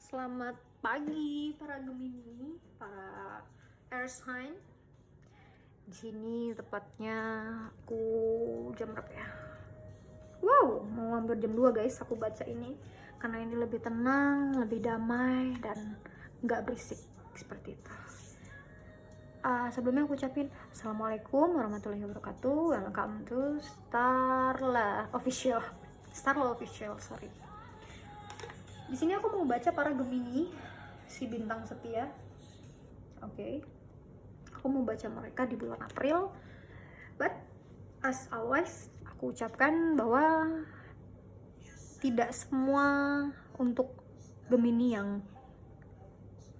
Selamat pagi para Gemini, para air sign. Di sini tepatnya aku jam berapa ya? Wow, mau hampir jam 2 guys aku baca ini karena ini lebih tenang, lebih damai dan nggak berisik seperti itu. Sebelumnya aku ucapin Assalamualaikum warahmatullahi wabarakatuh. Welcome to Starla Official. Sorry. Di sini aku mau baca para Gemini, si bintang setia. Oke. Aku mau baca mereka di bulan April. But as always, aku ucapkan bahwa tidak semua untuk Gemini yang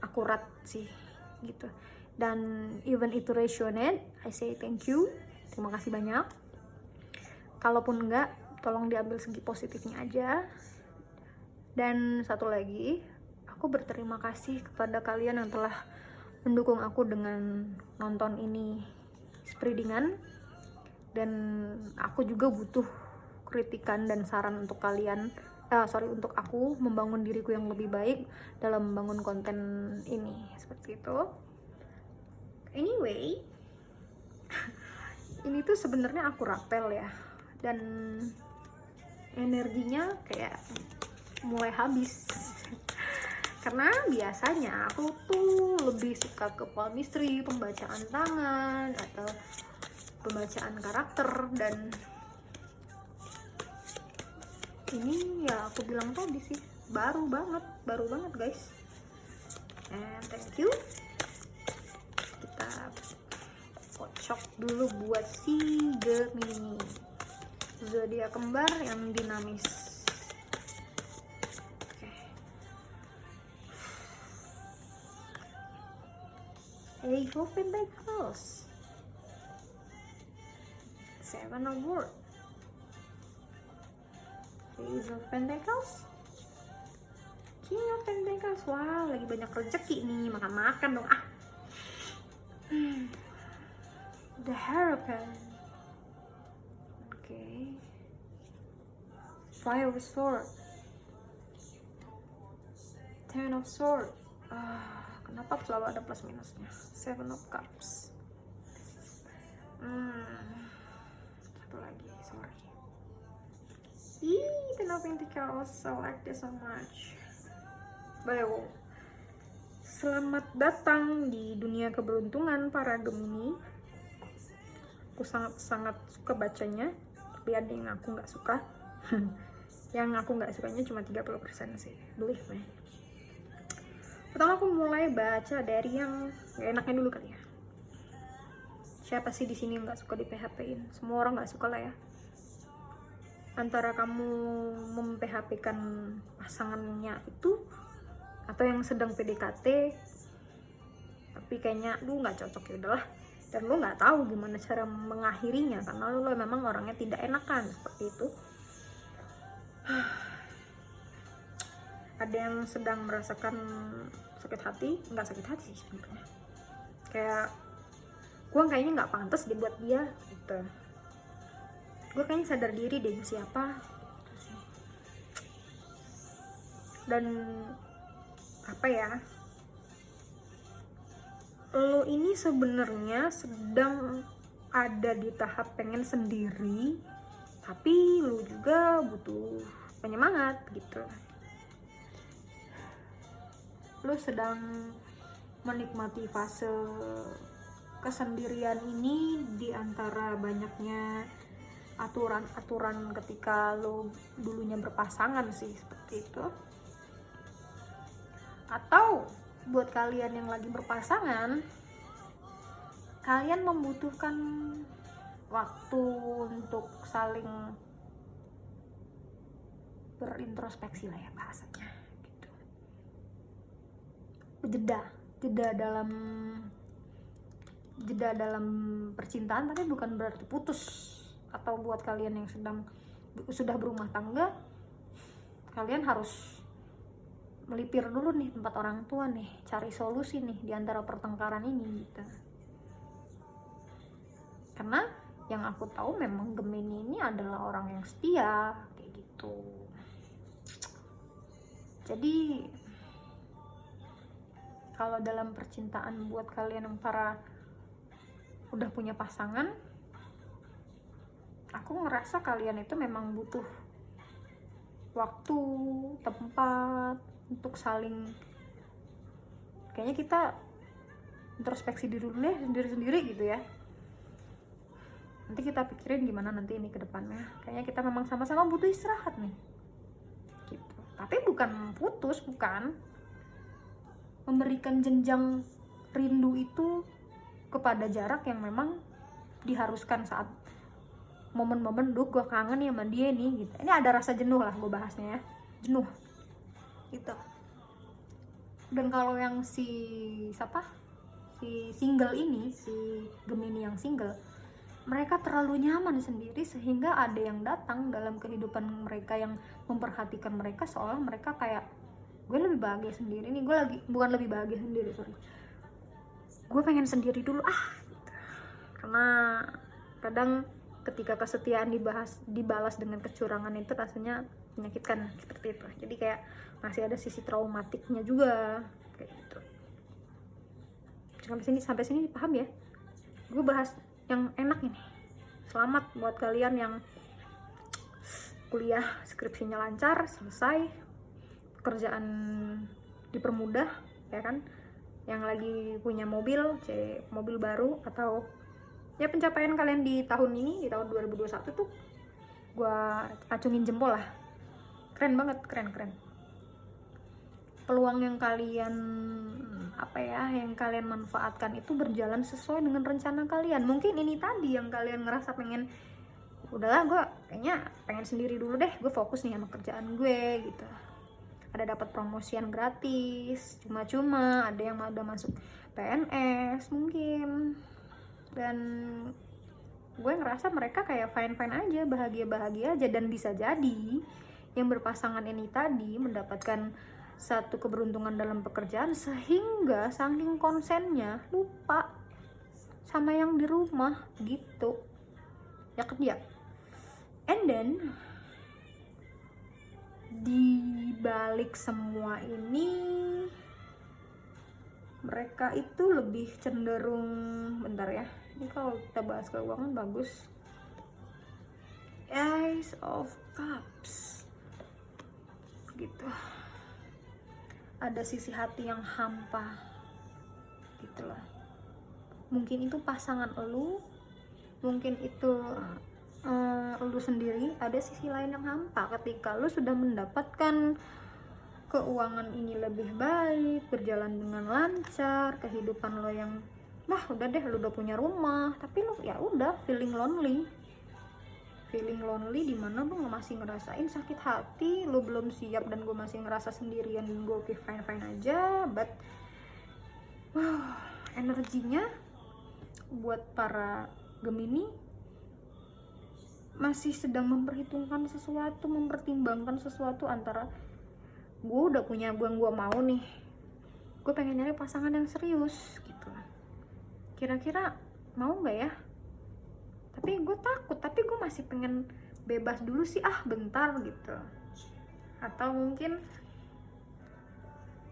akurat sih, gitu. Dan even itu resonate, I say thank you. Terima kasih banyak. Kalaupun enggak, tolong diambil segi positifnya aja. Dan satu lagi, aku berterima kasih kepada kalian yang telah mendukung aku dengan nonton ini spreadingan. Dan aku juga butuh kritikan dan saran untuk kalian, untuk aku membangun diriku yang lebih baik dalam membangun konten ini, seperti itu. Anyway, ini tuh sebenarnya aku rapel ya, dan energinya kayak mulai habis karena biasanya aku tuh lebih suka ke palmistry, pembacaan tangan atau pembacaan karakter, dan ini ya aku bilang tadi sih baru banget guys. And thank you. Kita kocok dulu buat si Gemini, zodiak kembar yang dinamis. Eight of Pentacles, Seven of Swords, Ace of Pentacles, King of Pentacles. Wow, lagi banyak rezeki nih, makan-makan dong. The Hierophant. Okay. Five of Swords, Ten of Swords. Kenapa selalu ada plus minusnya? Seven of Cups. Satu lagi, sorry. Ten of Pentacles. I like this so much. Baik. Selamat datang di dunia keberuntungan para Gemini. Aku sangat suka bacanya, tapi ada yang aku nggak suka. Yang aku nggak sukanya cuma 30% sih, believe me. Pertama aku mulai baca dari yang gak enaknya dulu kali ya. Siapa sih di sini yang nggak suka di PHP-in? Semua orang nggak suka lah ya. Antara kamu mem-PHP-kan pasangannya itu, atau yang sedang PDKT, tapi kayaknya lu nggak cocok, ya udahlah. Dan lu nggak tahu gimana cara mengakhirinya karena lu memang orangnya tidak enakan seperti itu. Ada yang sedang merasakan sakit hati, nggak sakit hati sih sebenarnya, kayak gue kayaknya nggak pantas dibuat dia gitu, gue kayaknya sadar diri deh siapa gitu sih. Dan apa ya, lo ini sebenarnya sedang ada di tahap pengen sendiri, tapi lo juga butuh penyemangat gitu. Lo sedang menikmati fase kesendirian ini di antara banyaknya aturan-aturan ketika lo dulunya berpasangan sih, seperti itu. Atau buat kalian yang lagi berpasangan, kalian membutuhkan waktu untuk saling berintrospeksi lah ya bahasanya gitu. jeda dalam percintaan, tapi bukan berarti putus. Atau buat kalian yang sudah berumah tangga, kalian harus melipir dulu nih tempat orang tua nih, cari solusi nih di antara pertengkaran ini gitu. Karena yang aku tahu memang Gemini ini adalah orang yang setia kayak gitu. Jadi Kalau dalam percintaan buat kalian yang para udah punya pasangan, aku ngerasa kalian itu memang butuh waktu, tempat untuk saling, kayaknya kita introspeksi diri dulu deh, sendiri-sendiri gitu ya. Nanti kita pikirin gimana nanti ini ke depannya. Kayaknya kita memang sama-sama butuh istirahat nih. Gitu. Tapi bukan putus, bukan. Memberikan jenjang rindu itu kepada jarak yang memang diharuskan saat momen-momen gue kangen ya sama dia nih gitu. Ini ada rasa jenuh lah gue bahasnya ya. Jenuh. Gitu. Dan kalau yang si single ini, si Gemini yang single, mereka terlalu nyaman sendiri sehingga ada yang datang dalam kehidupan mereka yang memperhatikan mereka seolah mereka kayak, gue lebih bahagia sendiri nih, gue lagi, bukan lebih bahagia sendiri, gue pengen sendiri dulu gitu. Karena kadang ketika kesetiaan dibalas dengan kecurangan itu rasanya menyakitkan seperti itu. Jadi kayak masih ada sisi traumatiknya juga kayak gitu. Sampai sini paham ya? Gue bahas yang enak ini. Selamat buat kalian yang kuliah skripsinya lancar, selesai, pekerjaan dipermudah, ya kan? Yang lagi punya mobil baru, atau ya pencapaian kalian di tahun ini, di tahun 2021 tuh gue acungin jempol lah. Keren banget, keren. Peluang yang kalian yang kalian manfaatkan itu berjalan sesuai dengan rencana kalian. Mungkin ini tadi yang kalian ngerasa pengen, udahlah gue kayaknya pengen sendiri dulu deh, gue fokus nih sama kerjaan gue gitu. Ada dapat promosian gratis cuma-cuma, ada yang udah masuk PNS mungkin, dan gue ngerasa mereka kayak fine aja, bahagia aja. Dan bisa jadi yang berpasangan ini tadi mendapatkan satu keberuntungan dalam pekerjaan sehingga saking konsennya lupa sama yang di rumah gitu ya kerja. And then di balik semua ini mereka itu lebih cenderung, bentar ya, ini kalau kita bahas keuangan bagus, Ace of Cups gitu. Ada sisi hati yang hampa gitu loh. Mungkin itu pasangan elu, mungkin itu lu sendiri. Ada sisi lain yang hampa ketika lu sudah mendapatkan keuangan ini lebih baik, berjalan dengan lancar, kehidupan lo yang udah deh, lu udah punya rumah, tapi lu ya udah feeling lonely dimana lu masih ngerasain sakit hati, lu belum siap, dan gue masih ngerasa sendirian, dan gue fine aja. But energinya buat para Gemini masih sedang mempertimbangkan sesuatu antara gue udah punya gue mau nih, gue pengen nyari pasangan yang serius gitu, kira-kira mau nggak ya, tapi gue takut, tapi gue masih pengen bebas dulu sih, bentar gitu. Atau mungkin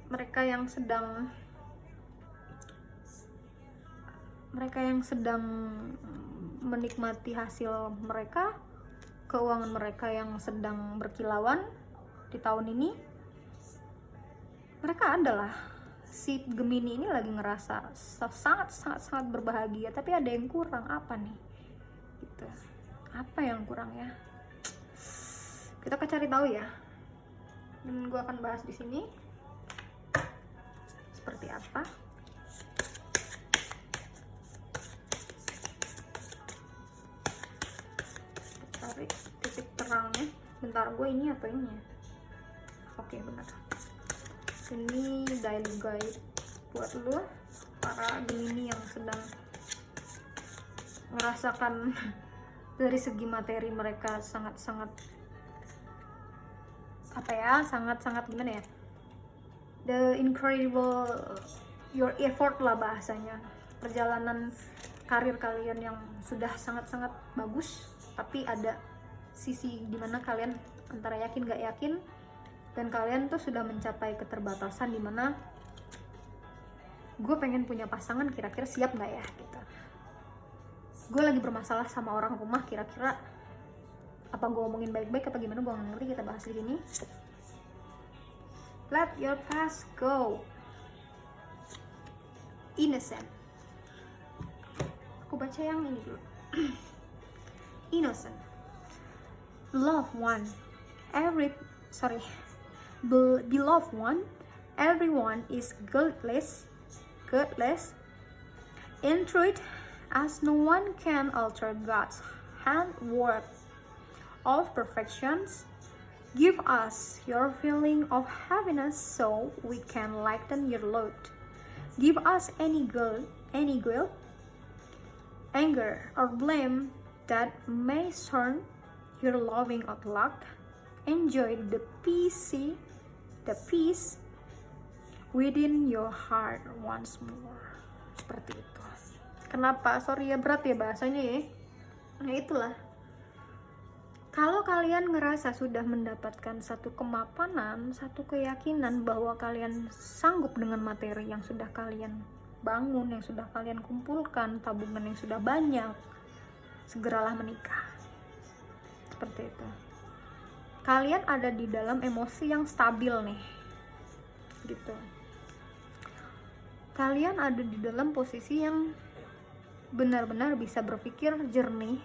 mereka yang sedang menikmati hasil mereka, keuangan mereka yang sedang berkilauan di tahun ini, mereka adalah si Gemini ini lagi ngerasa sangat berbahagia, tapi ada yang kurang. Apa nih gitu, apa yang kurang ya, kita akan cari tahu ya, dan gue akan bahas di sini seperti apa. Cari titik terangnya, bentar, gue ini atau ini ya, oke benar, ini daily guide buat lo para Gemini yang sedang merasakan dari segi materi mereka sangat gimana ya, the incredible your effort lah bahasanya, perjalanan karir kalian yang sudah sangat bagus, tapi ada sisi dimana kalian antara yakin gak yakin, dan kalian tuh sudah mencapai keterbatasan dimana gue pengen punya pasangan, kira-kira siap nggak ya gitu. Gue lagi bermasalah sama orang rumah, kira-kira apa gue omongin baik-baik apa gimana, gue nggak ngerti. Kita bahas di sini. Let your past go. Innocent. Aku baca yang ini dulu. Innocent. Beloved one. Beloved one. Everyone is guiltless. In truth, as no one can alter God's handwork of perfections, give us your feeling of happiness so we can lighten your load. Give us any guilt, anger, or blame that may turn your loving outlook. Enjoy the peace within your heart once more. Seperti itu. Kenapa? Sorry ya, berat ya bahasanya ya. Nah itulah. Kalau kalian ngerasa sudah mendapatkan satu kemapanan, satu keyakinan bahwa kalian sanggup dengan materi yang sudah kalian bangun, yang sudah kalian kumpulkan, tabungan yang sudah banyak, segeralah menikah. Seperti itu. Kalian ada di dalam emosi yang stabil nih. Gitu. Kalian ada di dalam posisi yang benar-benar bisa berpikir jernih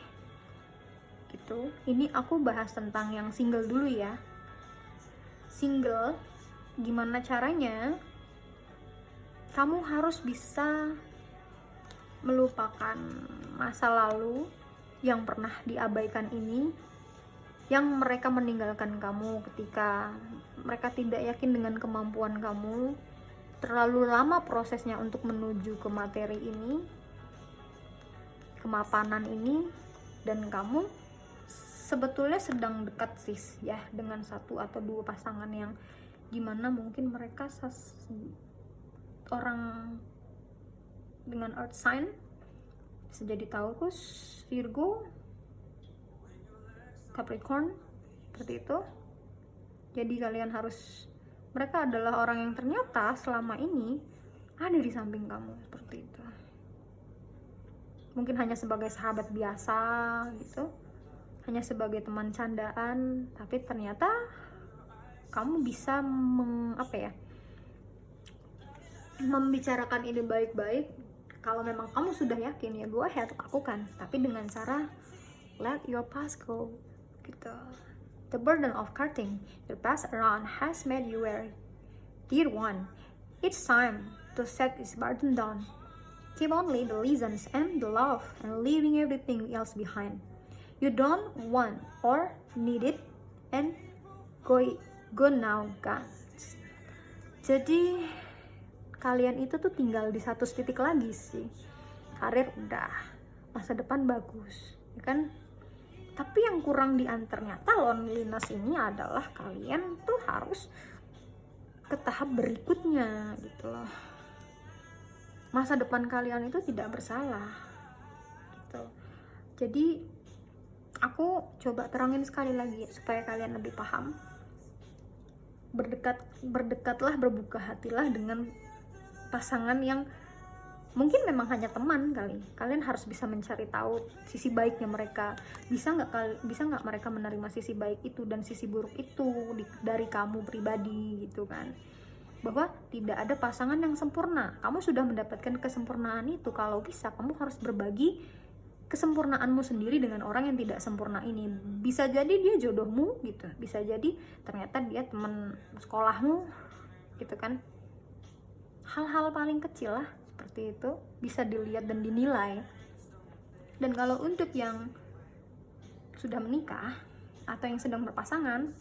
gitu. Ini aku bahas tentang yang single dulu ya. Single, gimana caranya kamu harus bisa melupakan masa lalu yang pernah diabaikan ini, yang mereka meninggalkan kamu ketika mereka tidak yakin dengan kemampuan kamu. Terlalu lama prosesnya untuk menuju ke materi ini, kemapanan ini, dan kamu sebetulnya sedang dekat sis ya dengan satu atau dua pasangan yang dimana mungkin mereka orang dengan earth sign, bisa jadi Taurus, Virgo, Capricorn, seperti itu. Jadi kalian harus, mereka adalah orang yang ternyata selama ini ada di samping kamu, seperti itu. Mungkin hanya sebagai sahabat biasa gitu, hanya sebagai teman candaan, tapi ternyata kamu bisa membicarakan ini baik-baik. Kalau memang kamu sudah yakin, ya go ahead, lakukan, tapi dengan cara let your past go gitu. The burden of carting your past around has made you weary. Dear one, it's time to set this burden down. Keep only the lessons and the love and leaving everything else behind. You don't want or need it, and go now, guys. Jadi kalian itu tuh tinggal di satu titik lagi sih. Karir udah, masa depan bagus, ya kan? Tapi yang kurang ternyata loneliness ini adalah kalian tuh harus ke tahap berikutnya gitu loh. Masa depan kalian itu tidak bersalah gitu. Jadi aku coba terangin sekali lagi supaya kalian lebih paham. Berdekatlah, berbuka hatilah dengan pasangan yang mungkin memang hanya teman kali. Kalian harus bisa mencari tahu sisi baiknya mereka. Bisa nggak mereka menerima sisi baik itu dan sisi buruk itu dari kamu pribadi gitu kan. Bahwa tidak ada pasangan yang sempurna. Kamu sudah mendapatkan kesempurnaan itu. Kalau bisa kamu harus berbagi kesempurnaanmu sendiri dengan orang yang tidak sempurna ini. Bisa jadi dia jodohmu gitu, bisa jadi ternyata dia teman sekolahmu gitu kan. Hal-hal paling kecil lah seperti itu bisa dilihat dan dinilai. Dan kalau untuk yang sudah menikah atau yang sedang berpasangan,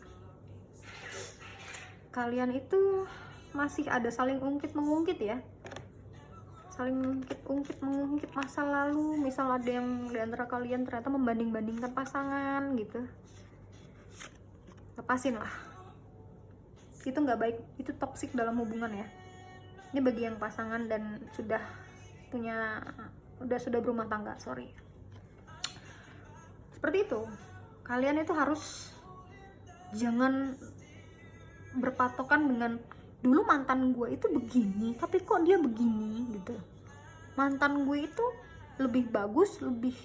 kalian itu masih ada saling ungkit-mengungkit ya, saling mengungkit masa lalu. Misal ada yang di antara kalian ternyata membanding-bandingkan pasangan gitu, lepasin lah, itu nggak baik, itu toksik dalam hubungan ya. Ini bagi yang pasangan dan sudah berumah tangga, sorry. Seperti itu, kalian itu harus jangan berpatokan dengan dulu mantan gue itu begini tapi kok dia begini gitu. Mantan gue itu lebih bagus, lebih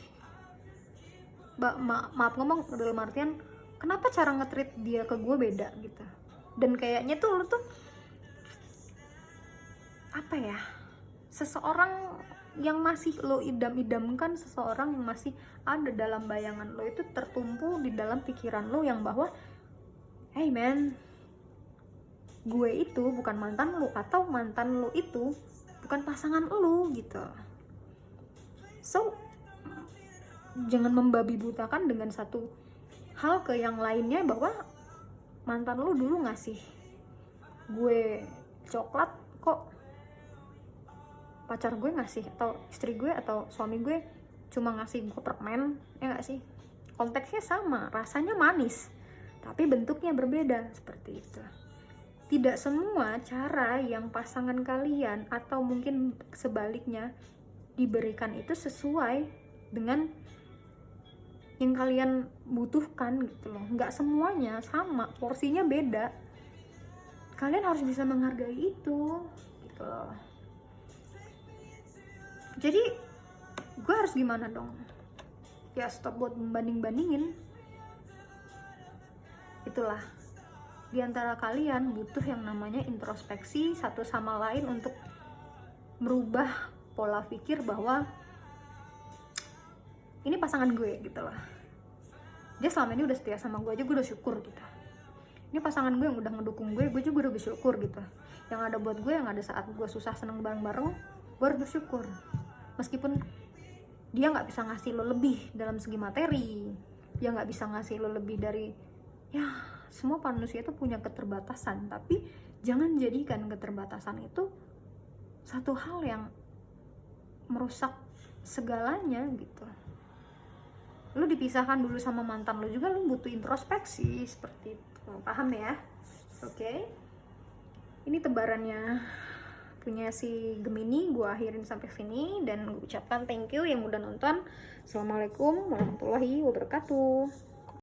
maaf ngomong dalam artian kenapa cara nge-treat dia ke gue beda gitu. Dan kayaknya tuh lu tuh apa ya, seseorang yang masih lo idam-idamkan, seseorang yang masih ada dalam bayangan lo itu tertumpu di dalam pikiran lo yang bahwa hey man, gue itu bukan mantan lo, atau mantan lo itu bukan pasangan lo gitu. So jangan membabi butakan dengan satu hal ke yang lainnya, bahwa mantan lo dulu ngasih gue coklat, kok pacar gue ngasih, atau istri gue atau suami gue cuma ngasih gue permen, ya gak sih? Konteksnya sama, rasanya manis, tapi bentuknya berbeda, seperti itu. Tidak semua cara yang pasangan kalian atau mungkin sebaliknya diberikan itu sesuai dengan yang kalian butuhkan gitu loh. Nggak semuanya sama, porsinya beda. Kalian harus bisa menghargai itu gitu loh. Jadi gue harus gimana dong? Ya stop buat membanding-bandingin. Itulah, di antara kalian butuh yang namanya introspeksi satu sama lain untuk merubah pola pikir bahwa ini pasangan gue gitu loh. Dia selama ini udah setia sama gue aja, gue udah syukur gitu. Ini pasangan gue yang udah ngedukung gue juga udah bersyukur gitu. Yang ada buat gue, yang ada saat gue susah seneng bareng-bareng, gue harus bersyukur. Meskipun dia nggak bisa ngasih lo lebih dalam segi materi, dia nggak bisa ngasih lo lebih dari, ya semua manusia itu punya keterbatasan, tapi jangan jadikan keterbatasan itu satu hal yang merusak segalanya gitu. Lo dipisahkan dulu sama mantan lo juga, lo butuh introspeksi seperti itu, paham ya? Oke. Ini tebarannya punya si Gemini, gue akhirin sampai sini dan gue ucapkan thank you yang udah nonton. Assalamualaikum warahmatullahi wabarakatuh.